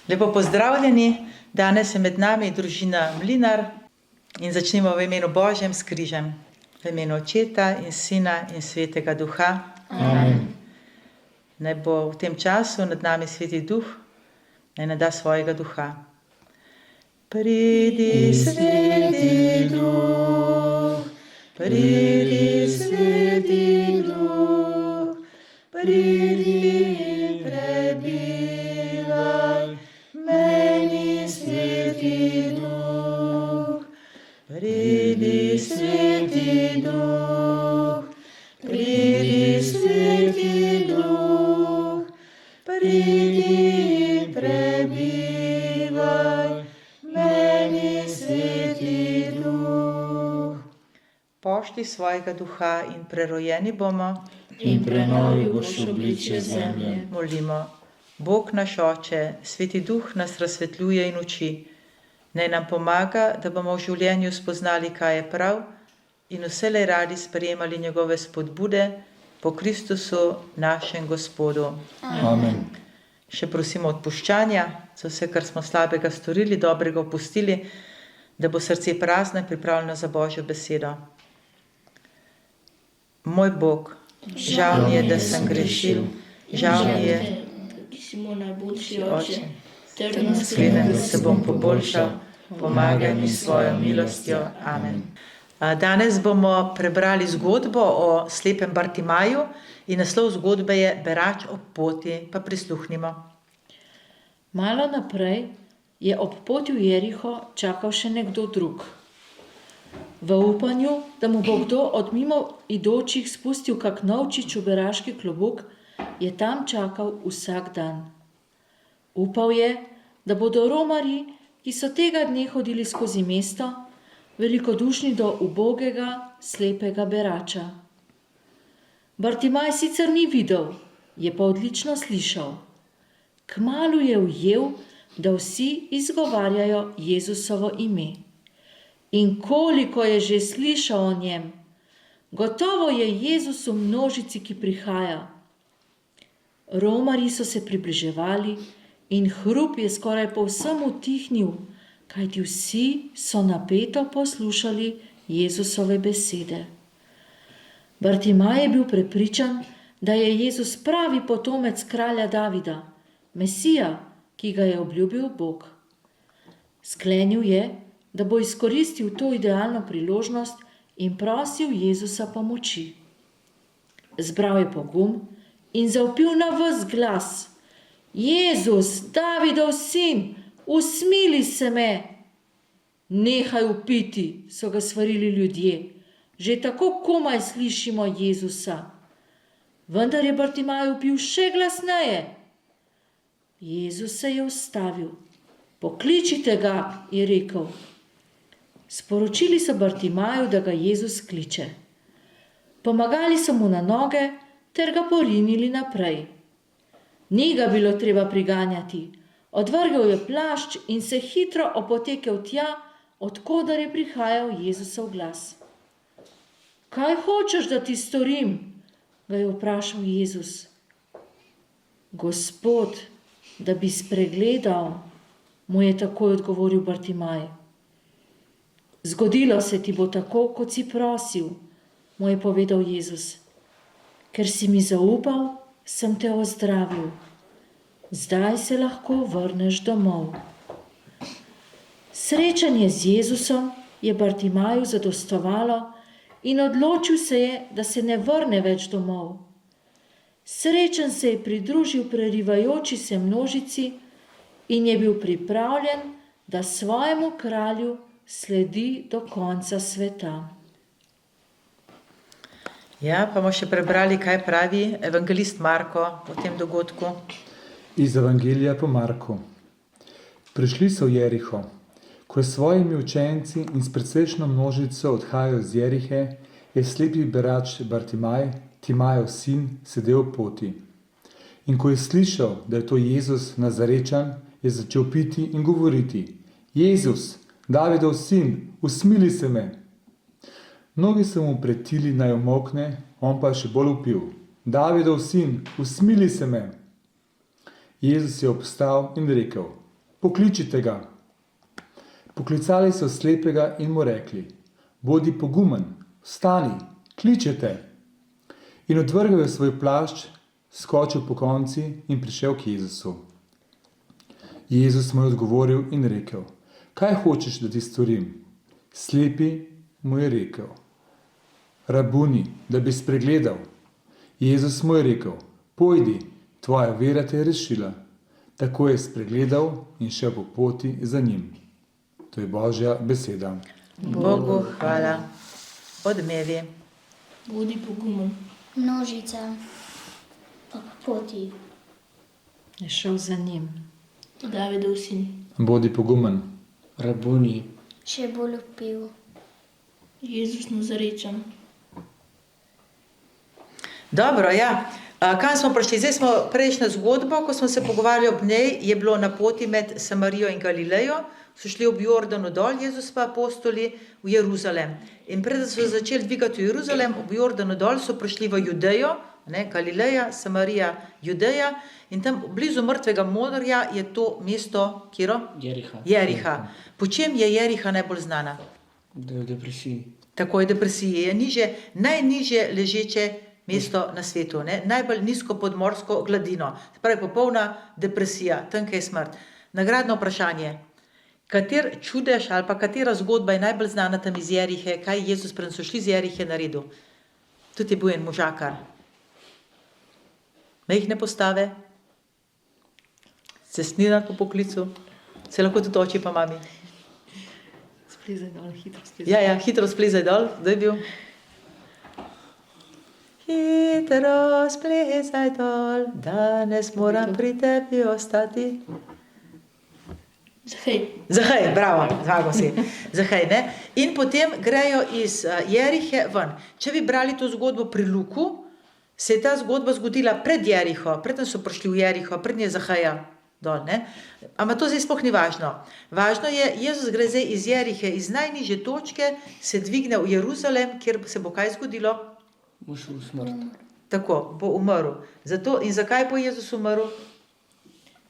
Lepo pozdravljeni, danes je med nami družina Mlinar in začnimo v imenu Božjem s križem, v imenu Očeta in Sina in Svetega Duha. Amen. Naj bo v tem času nad nami Sveti Duh, naj nam da svojega duha. Pridi, Sveti Duh, pridi, Sveti Duh, pridi in prebivaj meni, Sveti Duh. Pridi, Sveti Duh, pridi, Sveti Duh, pridi in prebivaj meni, Sveti Duh. Pošlji svojega duha in prerojeni bomo. In prenovi boš obličje zemlje. Molimo. Bog naš Oče, Sveti Duh nas razsvetljuje in uči. Naj nam pomaga, da bomo v življenju spoznali, kaj je prav in vselej radi sprejemali njegove spodbude po Kristusu, našem Gospodu. Amen. Še prosimo odpuščanja za vse, kar smo slabega storili, dobrega opustili, da bo srce prazno in pripravljeno za Božjo besedo. Moj Bog, žal mi je, da sem grešil, žal mi je, ki si moj najboljši Oče, oče, trdno sklenem, da se bom poboljšal, pomagaj mi s svojo milostjo. Amen. Danes bomo prebrali zgodbo o slepem Bartimaju in naslov zgodbe je Berač ob poti, pa prisluhnimo. Malo naprej je ob poti v Jeriho čakal še nekdo drug. V upanju, da mu bo kdo od mimo idočih spustil kak novčič v beraški klobuk, je tam čakal vsak dan. Upal je, da bodo romarji, ki so tega dne hodili skozi mesto, velikodušni do ubogega, slepega berača. Bartimaj sicer ni videl, je pa odlično slišal. Kmalu je ujel, da vsi izgovarjajo Jezusovo ime. In koliko je že slišal o njem. Gotovo je Jezus v množici, ki prihaja. Romarji so se približevali in hrup je skoraj povsem utihnil, kajti vsi so napeto poslušali Jezusove besede. Bartimaj je bil prepričan, da je Jezus pravi potomec kralja Davida, Mesija, ki ga je obljubil Bog. Sklenil je, da bo izkoristil to idealno priložnost in prosil Jezusa pomoči. Zbral je pogum in zavpil na ves glas: Jezus, Davidov sin, usmili se me! Nehaj vpiti, so ga svarili ljudje, že tako komaj slišimo Jezusa. Vendar je Bartimaj vpil še glasneje. Jezus se je ustavil. Pokličite ga, je rekel. Sporočili so Bartimaju, da ga Jezus kliče. Pomagali so mu na noge ter ga porinili naprej. Ni ga bilo treba priganjati. Odvrgel je plašč in se hitro opotekel tja, od koder je prihajal Jezusov glas. Kaj hočeš, da ti storim? Ga je vprašal Jezus. Gospod, da bi spregledal, mu je takoj odgovoril Bartimaj. Zgodilo se ti bo tako, kot si prosil, mu je povedal Jezus. Ker si mi zaupal, sem te ozdravil. Zdaj se lahko vrneš domov. Srečanje z Jezusom je Bartimaju zadostovalo in odločil se je, da se ne vrne več domov. Srečen se je pridružil prerivajoči se množici in je bil pripravljen, da svojemu kralju sledi do konca sveta. Ja, pa bomo še prebrali, kaj pravi evangelist Marko o tem dogodku. Iz Evangelija po Marku. Prišli so v Jeriho. Ko je s svojimi učenci in s precejšnjo množico odhajal z Jerihe, je slepi berač Bartimaj, Timajev sin, sedel v poti. In ko je slišal, da je to Jezus Nazarečan, je začel piti in govoriti: Jezus, Davidov sin, usmili se me! Mnogi so mu pretili, naj umolkne, on pa je še bolj vpil: Davidov sin, usmili se me! Jezus je obstal in rekel: pokličite ga. Poklicali so slepega in mu rekli, bodi pogumen, vstani, kličete. In odvrgel je svoj plašč, skočil po konci in prišel k Jezusu. Jezus mu je odgovoril in rekel, kaj hočeš, da ti storim? Slepi mu je rekel, Rabuni, da bi spregledal. Jezus mu je rekel, pojdi, tvoja vera te je rešila. Tako je spregledal in šel po poti za njim. To je Božja beseda. Bogu hvala. Odmevi. Bodi pogumen. Množica. Pa poti. Je šel za njim. Davidov sin. Bodi pogumen. Rabuni. Še bolj vpil. Jezus Nazarečan. Dobro, ja. Kam smo prišli? Zdaj smo prejšnjo zgodbo, ko smo se pogovarjali ob njej, je bilo na poti med Samarijo in Galilejo, so šli ob Jordanu dol, Jezus pa apostoli v Jeruzalem. In preden so začeli dvigati v Jeruzalem, ob Jordanu dol, so prišli v Judejo, ne, Galileja, Samarija, Judeja, in tam blizu Mrtvega morja je to mesto, kjero? Jeriha. Po čem je Jeriha najbolj znana? Da je v depresiji. Tako je depresija. Je najnižje ležeče mesto na svetu, ne? Najbolj nizko podmorsko gladino. Se pravi, popolna depresija, tanka je smrt. Nagradno vprašanje. Kater čudež ali pa katera zgodba je najbolj znana tam iz Jerihe, kaj je Jezus, preden so šli z Jerihe, naredil? Tudi je bil en možakar. Majhne postave, cestninar po poklicu, se lahko tudi oči pa mami. Splezaj dol, hitro splezaj. Ja, hitro splezaj dol, kdo je bil? Hitro splezaj dol, danes moram pri tebi ostati. Zahej, bravo, zvago si. Zahej, ne? In potem grejo iz Jerihe ven. Če bi brali to zgodbo pri Luku, se je ta zgodba zgodila pred Jeriho, predtem so prišli v Jeriho, pred nje Zaheja dol, ne? Ampak to zdaj sploh ni važno. Važno je, Jezus gre zdaj iz Jerihe, iz najnižje točke, se dvigne v Jeruzalem, kjer se bo kaj zgodilo? Bo šel v smrt. Tako, bo umrl. Zato, in zakaj bo Jezus umrl?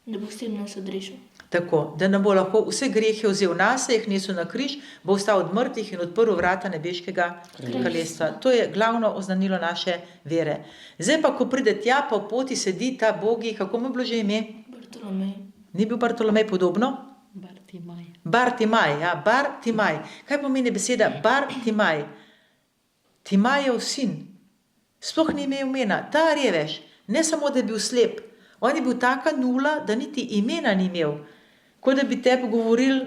Da bo s tem nas odrešil. Tako, da nam bo lahko vse grehe vzel nase, jih nesel na križ, bo vstal od mrtvih in odprl vrata nebeškega kraljestva. To je glavno oznanilo naše vere. Zdaj pa, ko pride tja, pa v poti sedi ta bogi, kako mu je bilo že ime? Bartolomej. Ni bil Bartolomej podobno? Bartimaj. Bartimaj, ja, Bartimaj. Kaj pomeni beseda Bartimaj? Timajev sin. Sploh ni imel imena. Ta revež, ne samo, da je bil slep, on je bil taka nula, da niti imena ni imel. Kot da bi tebi govoril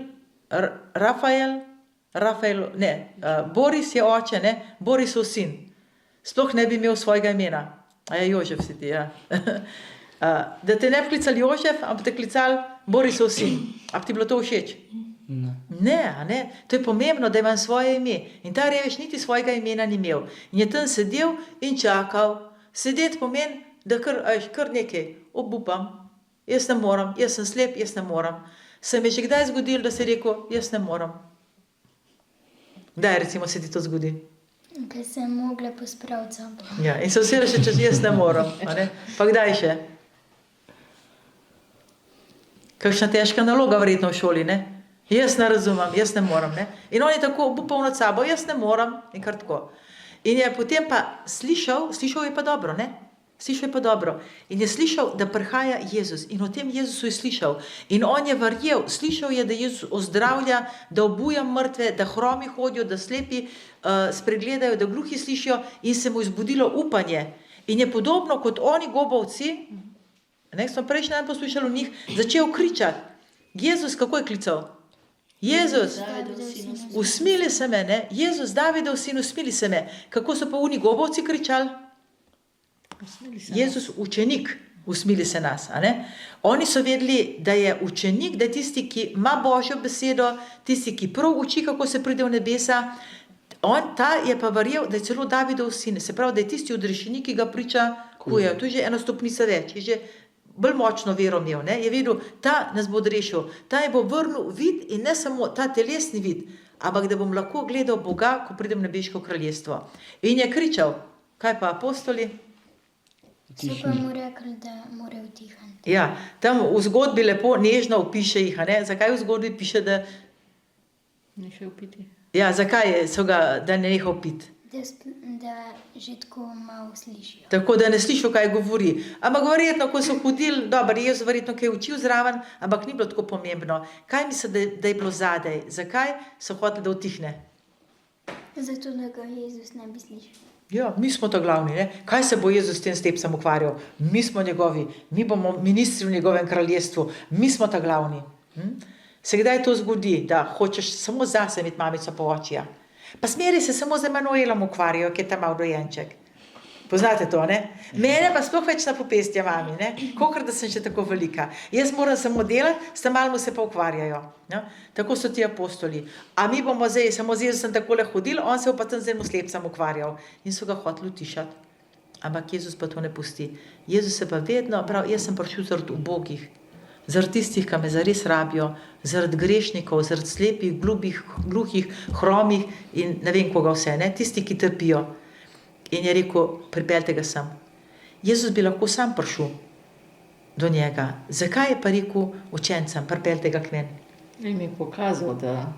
Boris je oče, ne, Borisov sin. Sploh ne bi imel svojega imena. A je Jožef si ti, ja. Da te ne bi klicali Jožef, ampak te klicali Borisov sin. A bi ti bilo to všeč? Ne. To je pomembno, da imam svoje ime. In ta revež niti svojega imena ni imel. In je tam sedel in čakal. Sedeti pomeni, da kar nekaj obupam. Jaz ne moram, jaz sem slep, jaz ne moram. Se mi je že kdaj zgodilo, da si rekel, jaz ne moram? Kdaj recimo se ti to zgodi? Ker sem mogla pospraviti sabo. Ja, in se vsi reče, če jaz ne moram. Ne? Pa kdaj še? Kakšna težka naloga verjetno v šoli, ne? Jaz ne razumem, jaz ne moram. Ne? In on je tako obupal nad sabo, jaz ne moram in kar tako. In je potem pa slišal je pa dobro, ne? Slišal je pa dobro. In je slišal, da prihaja Jezus. In o tem Jezusu je slišal. In on je verjel, slišal je, da Jezus ozdravlja, da obuja mrtve, da hromi hodijo, da slepi spregledajo, da gluhi slišijo in se mu je zbudilo upanje. In je podobno kot oni gobovci, ne, smo prejšnji dan poslušali o njih, začel kričati. Jezus, kako je klical? Jezus, usmili se me, ne? Jezus, Davidov sin, usmili se me. Kako so pa oni gobovci kričali? Jezus, učenik, usmili se nas. A ne? Oni so vedeli, da je učenik, da je tisti, ki ima Božjo besedo, tisti, ki prav uči, kako se pride v nebesa. Ta je pa verjel, da je celo Davidov sin, se pravi, da je tisti odrešenik, ki ga priča, kujejo. To je že eno stopnico več, je že bolj močno vero imel. Ne? Je vedel, ta nas bo odrešil, ta je bo vrnil vid in ne samo ta telesni vid, ampak da bom lahko gledal Boga, ko pridem v nebeško kraljestvo. In je kričal, kaj pa apostoli? So pa mu rekli, da mora utihniti. Ja, tam v zgodbi lepo, nežno opiše jih, a ne? Zakaj v zgodbi piše, da, Ni šel piti. ja, zakaj so ga, da ne nehal piti? Da že tako malo slišijo. Tako da ne slišijo, kaj govori. Ampak verjetno, ko so hodili, dobro, Jezus verjetno kaj učil zraven, ampak ni bilo tako pomembno. Kaj misli, da je bilo zadej? Zakaj so hoteli, da utihne? Zato, da ga Jezus ne bi slišal. Ja, mi smo to glavni, ne? Kaj se bo Jezus s tem stepcem ukvarjal? Mi smo njegovi, mi bomo ministri v njegovem kraljestvu, mi smo ta glavni. Se kdaj to zgodi, da hočeš samo zase imeti mamico po očija? Pa smeri se samo z Emanuelom ukvarjajo, ki je tam mal dojenček. Poznate to, ne? Mene pa sploh več na popestja mami, ne? Kolikor da sem še tako velika. Jaz moram samo delati, s tam malmu se pa ukvarjajo. Ne? Tako so ti apostoli. A mi bomo zdaj, samo z Jezusom takole hodili, on se bo pa tam z enim slepcem ukvarjal. In so ga hoteli utišati. Ampak Jezus pa to ne pusti. Jezus se pa vedno, prav, jaz sem prišel zaradi ubogih. Zaradi tistih, ki me zares rabijo, zaradi grešnikov, zaradi slepih, gluhih, hromih in ne vem koga vse, ne? Tisti, ki trpijo. In je rekel, pripeljte ga sem. Jezus bi lahko sam prišel do njega. Zakaj je pa rekel učencem, pripeljte ga k meni? In mi je pokazal, da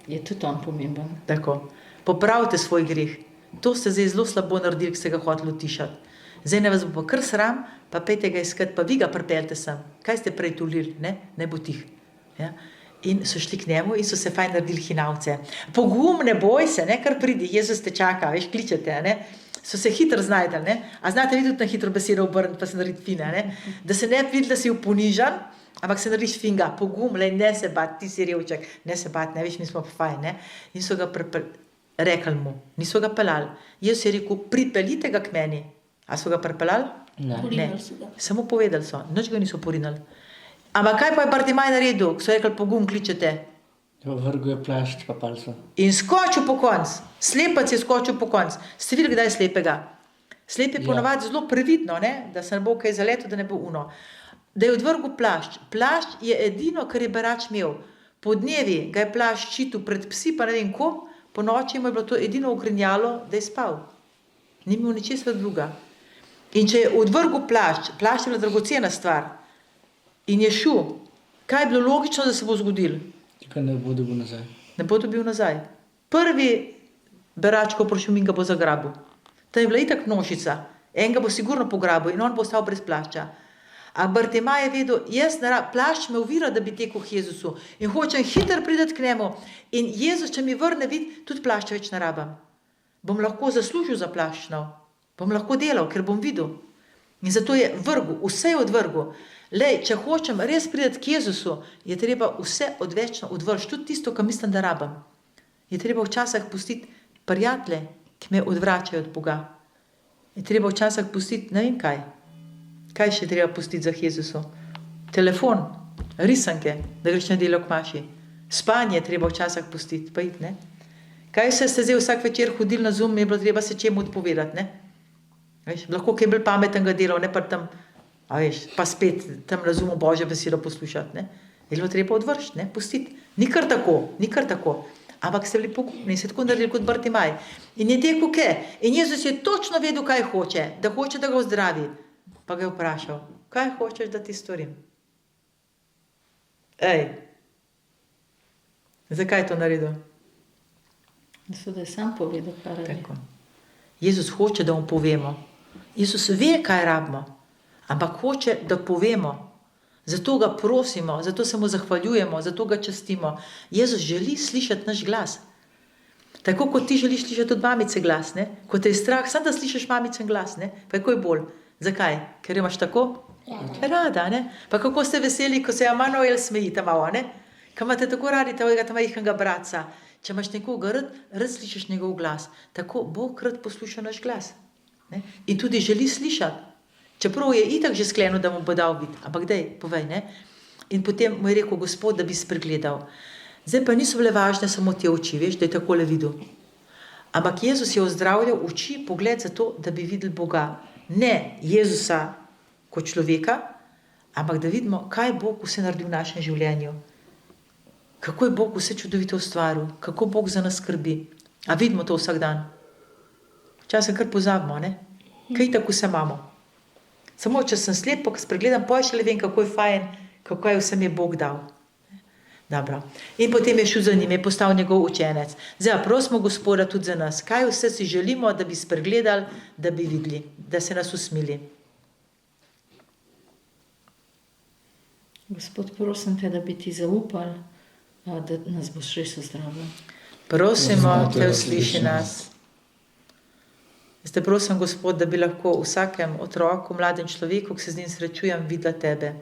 je tudi on pomemben. Tako. Popravite svoj greh. To ste zdaj zelo slabo naredili, ki ste ga hoteli utišati. Zdaj ne vas bo pa kar sram, pa pejte ga iskati, pa vi ga pripeljte sem. Kaj ste prej tulili, ne bo tih. Ja? In so šli k njemu in so se fajn naredili hinavce. Pogum, ne boj se, ne, kar pridi, Jezus te čaka, veš, kličete, ne. So se hitro znajdali, ne. A znate vi tudi na hitro besedo obrniti, pa se narediti fine, ne. Da se ne vidi, da si uponižan, ampak se narediš finga, pogum, lej, ne se bat, ti si revček, ne se bat, ne, veš, mi smo pa fajn, ne. In so ga rekli mu, niso ga pelali. Jezus je rekel, pripeljite ga k meni. A so ga pripeljali? Ne. Porinili so ga. Samo povedali so, nič ga niso porinili. Ampak kaj pa je Bartimaj naredil, ko so rekli, pogum, kličete? Vrgel je plašč, pa palco. In skočil po konc. Slepec je skočil po konc. Ste videli, kdaj je slepega? Slep je ponovadi zelo previdno, ne? Da se ne bo kaj zaletel, da ne bo uno. Da je odvrgel plašč. Plašč je edino, kar je berač imel. Po dnevi ga je plašč ščitil pred psi, pa ne vem kom, po noči mu je bilo to edino ogrinjalo, da je spal. Ni imel ničesar druga. In če je odvrgel plašč, plašč je bila dragocena stvar. In je šel. Kaj je bilo logično, da se bo zgodilo? Kaj ne bo dobil nazaj. Ne bo dobil nazaj. Prvi berač, ko prišel in ga bo zagrabil. Ta je bila itak množica. En ga bo sigurno pograbil in on bo ostal brez plašča. A Bartimaj je vedel, plašč me ovira, da bi tekel k Jezusu. In hočem hitro priti k njemu. In Jezus, če mi vrne vid, tudi plašča več ne rabim. Bom lahko zaslužil za plašč nov. Bom lahko delal, ker bom videl. In zato je vrgel, vse je odvrgel. Lej, če hočem res priti k Jezusu, je treba vse odvečno odvršiti, tudi tisto, kar mislim, da rabim. Je treba včasih pustiti prijatelje, ki me odvračajo od Boga. Je treba včasih pustiti, ne vem kaj. Kaj še treba pustiti za Jezusu? Telefon, risanke, da greš nedeljo k maši. Spanje treba včasih pustiti, pa iti, ne? Kaj ste zdaj vsak večer hodili na Zoom, je bilo treba se čemu odpovedati, ne? Veš, lahko kaj bolj pametnega delal, ne pa tam, a veš, pa spet tam na Zoomu Božjo besedo poslušati, ne? Je bilo treba odvršiti, ne? Pustiti. Ni kar tako. Ampak ste bili pogumni in se tako naredili kot Bartimaj. In je tekel kaj? In Jezus je točno vedel, kaj hoče, da ga ozdravi. Pa ga je vprašal, kaj hočeš, da ti storim? Ej, zakaj je to naredil? Zato, da je sam povedal, kar je. Tako. Jezus hoče, da mu povemo. Jezus ve, kaj rabimo, ampak hoče, da povemo. Zato ga prosimo, zato se mu zahvaljujemo, zato ga častimo. Jezus želi slišati naš glas. Tako kot ti želiš slišati od mamice glas, ne? Ko te je strah, samo da slišiš mamicin glas, ne? Pa je kaj bolj. Zakaj? Ker imaš tako? Rada, ne? Pa kako ste veseli, ko se Emanuel smeji tam malo, ne? Ko imate tako radi tega majhnega bratca. Če imaš nekoga rad slišiš njegov glas. Tako Bog rad posluša naš glas. Ne? In tudi želi slišati. Čeprav je itak že sklenil, da mu bo dal vid. Ampak daj, povej, ne? In potem mu je rekel Gospod, da bi spregledal. Zdaj pa niso bile važne samo te oči, veš, da je takole videl. Ampak Jezus je ozdravljal oči, pogled za to, da bi videli Boga. Ne Jezusa kot človeka, ampak da vidimo, kaj Bog vse naredi v našem življenju. Kako je Bog vse čudovito ustvaril, kako Bog za nas skrbi. A vidimo to vsak dan. Včasih kar pozabimo, ne? Kaj tako vse imamo. Samo, če sem slep, pa ko spregledam, pa šele vem, kako je fajn, kako je vse mi Bog dal. Dobro. In potem je šel za njim, je postal njegov učenec. Zdaj, prosimo Gospoda tudi za nas. Kaj vse si želimo, da bi spregledali, da bi videli, da se nas usmili. Gospod, prosim te, da bi ti zaupali, da nas boš res ozdravil. Prosimo te, usliši nas. Jaz te prosim, Gospod, da bi lahko vsakem otroku, mladem človeku, ki se z njim srečujem, videla tebe.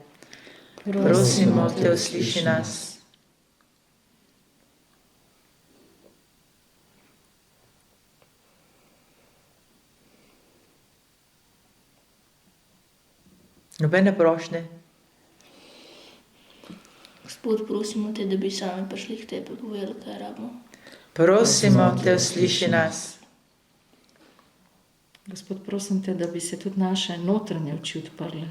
Prosimo te, usliši nas. Nobene prošnje. Gospod, prosimo te, da bi sami prišli k tebi, povedali, kaj rabimo. Prosimo te, usliši nas. Gospod, prosim te, da bi se tudi naše notranje oči odprle.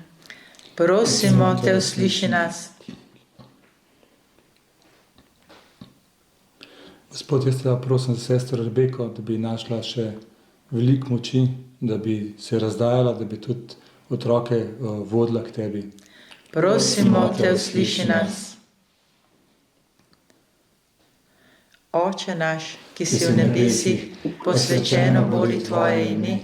Prosimo te, usliši nas. Gospod, jaz te prosim za sestro Rebeko, da bi našla še veliko moči, da bi se razdajala, da bi tudi otroke vodila k tebi. Prosimo te, usliši nas. Oče naš, ki si v nebesih, posvečeno bodi tvoje ime,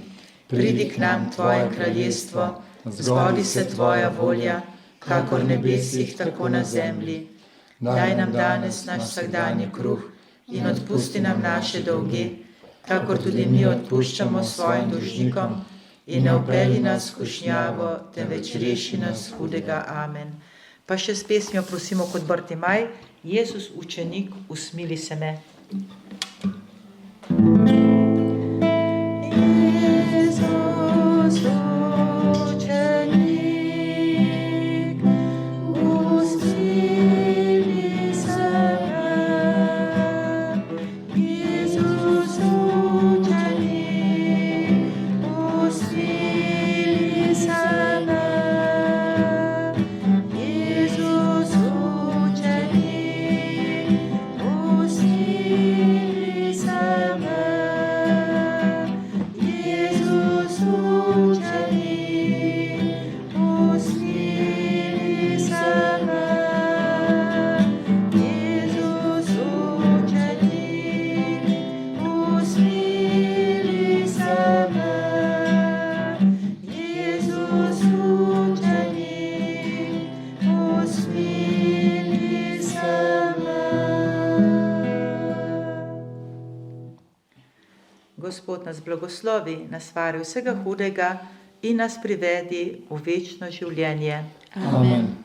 pridi k nam tvoje kraljestvo, zgodi se tvoja volja, kakor v nebesih, tako na zemlji. Daj nam danes naš vsakdanji kruh in odpusti nam naše dolge, kakor tudi mi odpuščamo svojim dolžnikom, in ne vpelji nas v skušnjavo, temveč reši nas hudega. Amen. Pa še s pesmijo prosimo kot Bartimaj, Jezus učenik, usmili se me. Jezus učenik, usmili se me. Jezus učenik, usmili se me. Jezus učenik, usmili se me. Jezus učenik, usmili se me. Jezus učenik, usmili se me. Jezus učenik, usmili se me. Gospod nas blagoslovi, nas vari vsega hudega in nas privedi v večno življenje. Amen.